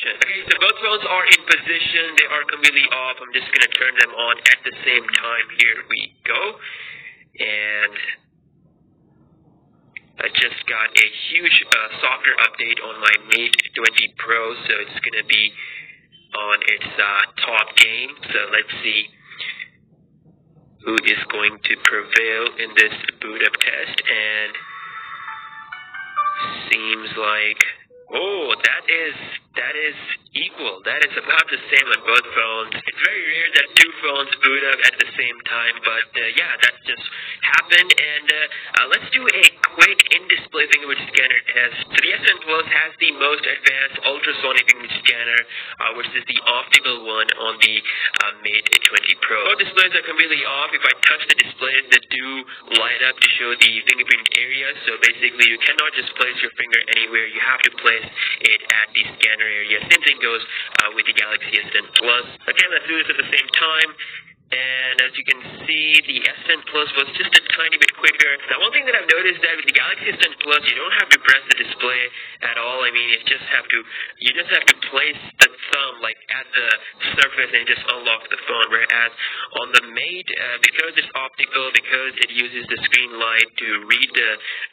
position. Okay, so both phones are in position. They are completely off. I'm just going to turn them on at the same time. Here we go. And I just got a huge software update on my Mate 20 Pro, so it's going to be on its top game. So let's see who is going to prevail in this boot up test. And seems like, oh, that is equal. That is about the same on both phones. It's very rare that two phones boot up at the same time, but yeah, that just happened. And let's do a quick in-display fingerprint scanner test. So the S10 Plus has the most advanced ultrasonic fingerprint scanner, which is the optical one on the Mate 20 Pro. Both displays are completely off. If I touch the displays, they do light up to show the fingerprint area. So basically, you cannot just place your finger anywhere. You have to place it at the scanner area. Same thing goes with the Galaxy S10 Plus. Okay, let's do this at the same time. And as you can see, the S10 Plus was just a tiny bit quicker. Now, one thing that I've noticed that with the Galaxy S10 Plus, you don't have to press the display at all. I mean, you just have to place the thumb like at the surface and just unlock the phone. Whereas on the Mate, because it's optical, because it uses the screen light to read the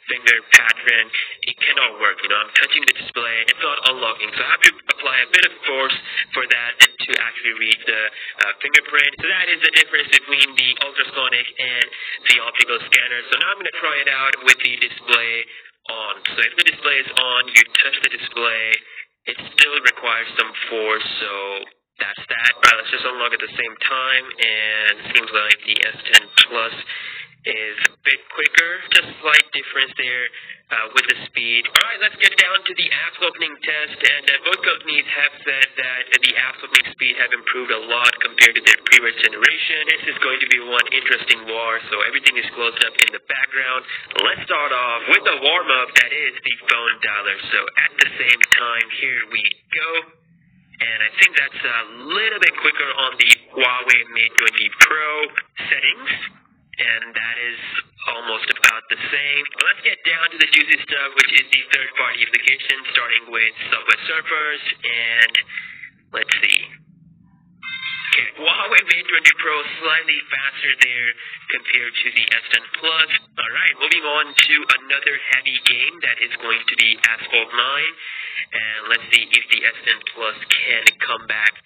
finger pattern, it cannot work. You know, I'm touching the display, it's not unlocking, so I have to apply a bit of force for that to actually read the fingerprint. So that is the difference between the ultrasonic and the optical scanner. So now I'm going to try it out with the display on. So if the display is on, you touch the display, it still requires some force, so that's that. Alright, let's just unlock at the same time, and it seems like the S10 Plus is a bit quicker, just slight difference there with the speed. Alright, let's get down to the apps opening test, and both companies have said that the apps opening speed have improved a lot compared to their previous generation. This is going to be one interesting war, so everything is closed up in the background. Let's start off with the warm-up, that is the phone dialer. So at the same time, here we go. And I think that's a little bit quicker on the Huawei Mate 20 Pro settings. And that is almost about the same. But let's get down to the juicy stuff, which is the third-party application, starting with Subway Surfers. And let's see. Okay, Huawei Mate 20 Pro slightly faster there compared to the S10 Plus. Alright, moving on to another heavy game that is going to be Asphalt 9. And let's see if the S10 Plus can come back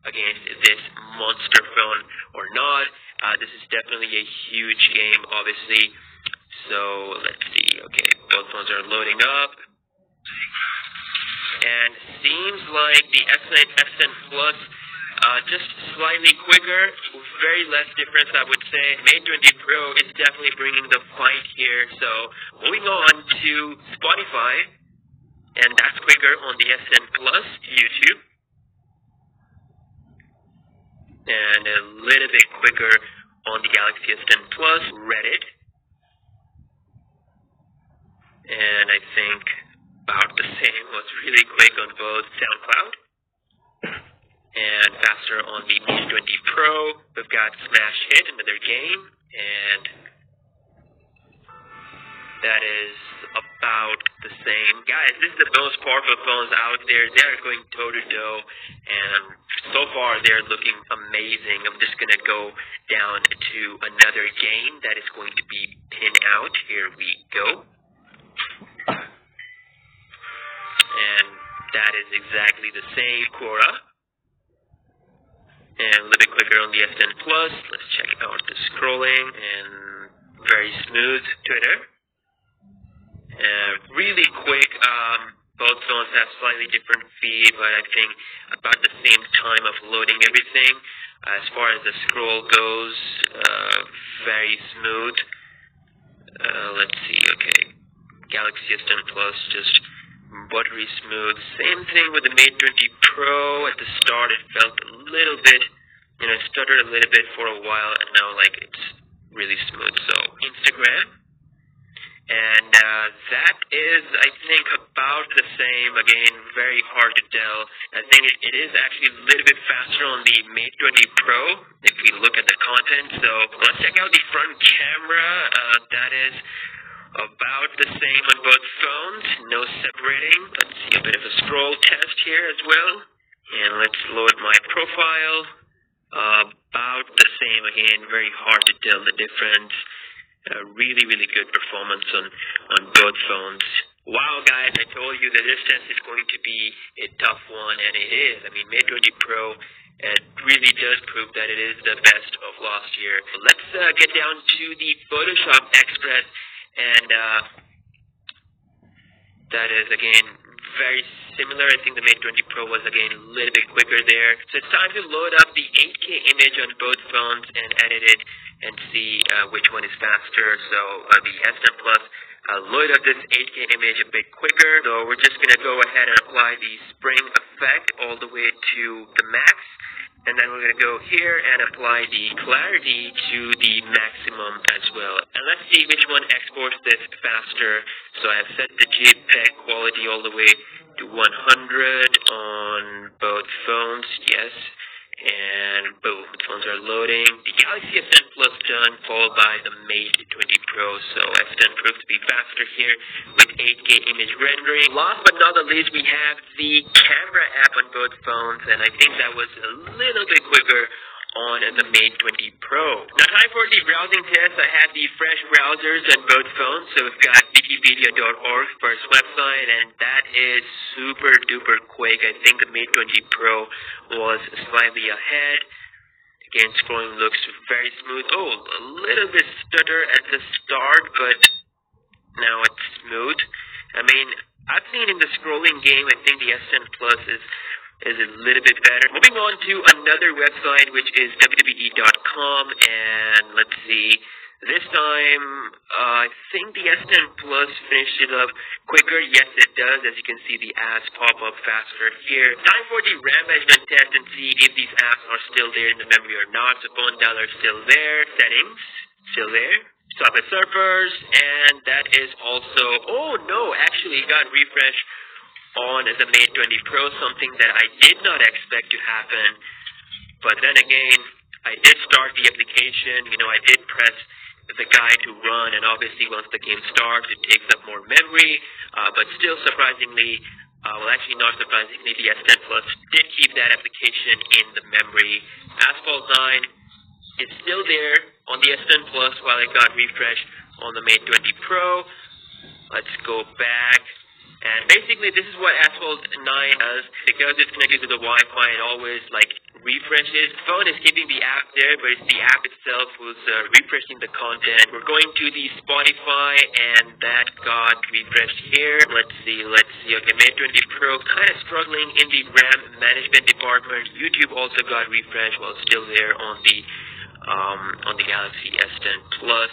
against this monster phone or not. This is definitely a huge game, obviously. So let's see. Okay, both phones are loading up. And seems like the S10 Plus just slightly quicker, very less difference, I would say. Mate 20 Pro is definitely bringing the fight here. So moving on to Spotify, and that's quicker on the S10 Plus, YouTube, and a little bit quicker on the Galaxy S10 Plus, Reddit, and I think about the same, was really quick on both SoundCloud, and faster on the Mate 20 Pro. We've got Smash Hit, another game, and that is about the same. Guys, this is the most powerful phones out there. They're going toe-to-toe, and so far they're looking amazing. I'm just going to go down to another game that is going to be pinned out. Here we go. And that is exactly the same, Quora. And a little bit quicker on the S10 Plus. Let's check out the scrolling, and very smooth Twitter. Really quick, both phones have slightly different feed, but I think about the same time of loading everything. As far as the scroll goes, very smooth. Let's see, okay. Galaxy S10 Plus, just buttery smooth. Same thing with the Mate 20 Pro. At the start, it felt a little bit, it stuttered a little bit for a while, and now, it's really smooth. So, Instagram. And that is, I think, about the same. Again, very hard to tell. I think it is actually a little bit faster on the Mate 20 Pro if we look at the content. So let's check out the front camera. That is about the same on both phones. No separating. Let's see a bit of a scroll test here as well. And let's load my profile. About the same again, very hard to tell the difference. Really, really good performance on both phones. Wow, guys, I told you that this test is going to be a tough one, and it is. I mean, Mate 20 Pro really does prove that it is the best of last year. Let's get down to the Photoshop Express, and that is, again, very similar. I think the Mate 20 Pro was, again, a little bit quicker there. So it's time to load up the 8K image on both phones and edit it and see which one is faster. So the S10 Plus load up this 8K image a bit quicker. So we're just going to go ahead and apply the spring effect all the way to the max. And then we're going to go here and apply the clarity to the maximum as well. And let's see which one exports this faster. So I've set the JPEG quality all the way to 100 on both phones. Yes. And boom, the phones are loading. The Galaxy S10 Plus done, followed by the Mate 20 Pro. So S10 proves to be faster here with 8K image rendering. Last but not the least, we have the camera app on both phones, and I think that was a little bit quicker on the Mate 20 Pro. Now time for the browsing test. I have the fresh browsers on both phones. So we've got wikipedia.org first website, and that is super duper quick. I think the Mate 20 Pro was slightly ahead. Again, scrolling looks very smooth. Oh, a little bit stutter at the start, but now it's smooth. I mean, I've seen in the scrolling game, I think the S10 Plus is a little bit better. Moving on to another website, which is wwe.com, and let's see. This time, I think the S10 Plus finished it up quicker. Yes, it does. As you can see, the apps pop up faster here. Time for the RAM management test and see if these apps are still there in the memory or not. So phone dialer still there. Settings, still there. Socket surfers, and that is also, oh no, actually it got refreshed on the Mate 20 Pro, something that I did not expect to happen. But then again, I did start the application. I did press the guide to run, and obviously once the game starts, it takes up more memory, but still surprisingly, well actually not surprisingly, the S10 Plus did keep that application in the memory. Asphalt 9 is still there on the S10 Plus while it got refreshed on the Mate 20 Pro. Let's go back. And basically, this is what Asphalt 9 does. Because it's connected to the Wi-Fi, it always, refreshes. The phone is keeping the app there, but it's the app itself who's refreshing the content. We're going to the Spotify, and that got refreshed here. Let's see. Okay, Mate 20 Pro kind of struggling in the RAM management department. YouTube also got refreshed while still there on the Galaxy S10 Plus.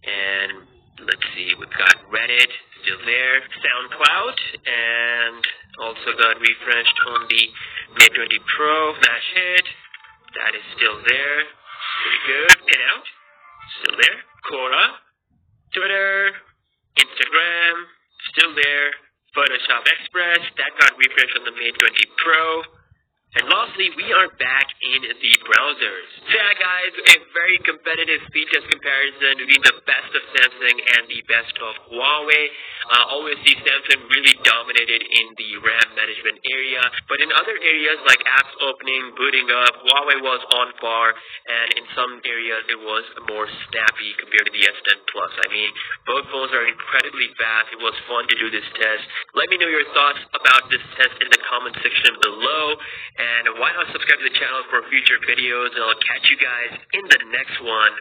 And let's see, we've got Reddit still there, SoundCloud, and also got refreshed on the Mate 20 Pro. Smash Hit, that is still there, pretty good. Pinout, still there. Quora, Twitter, Instagram, still there. Photoshop Express, that got refreshed on the Mate 20 Pro. And lastly, we are back in the browsers. So yeah, guys, a very competitive speed test comparison between the best of Samsung and the best of Huawei. Obviously, Samsung really dominated in the RAM management area, but in other areas like apps opening, booting up, Huawei was on par, and in some areas it was more snappy compared to the S10 Plus. I mean, both phones are incredibly fast. It was fun to do this test. Let me know your thoughts about this test in the comment section below. And why not subscribe to the channel for future videos, and I'll catch you guys in the next one.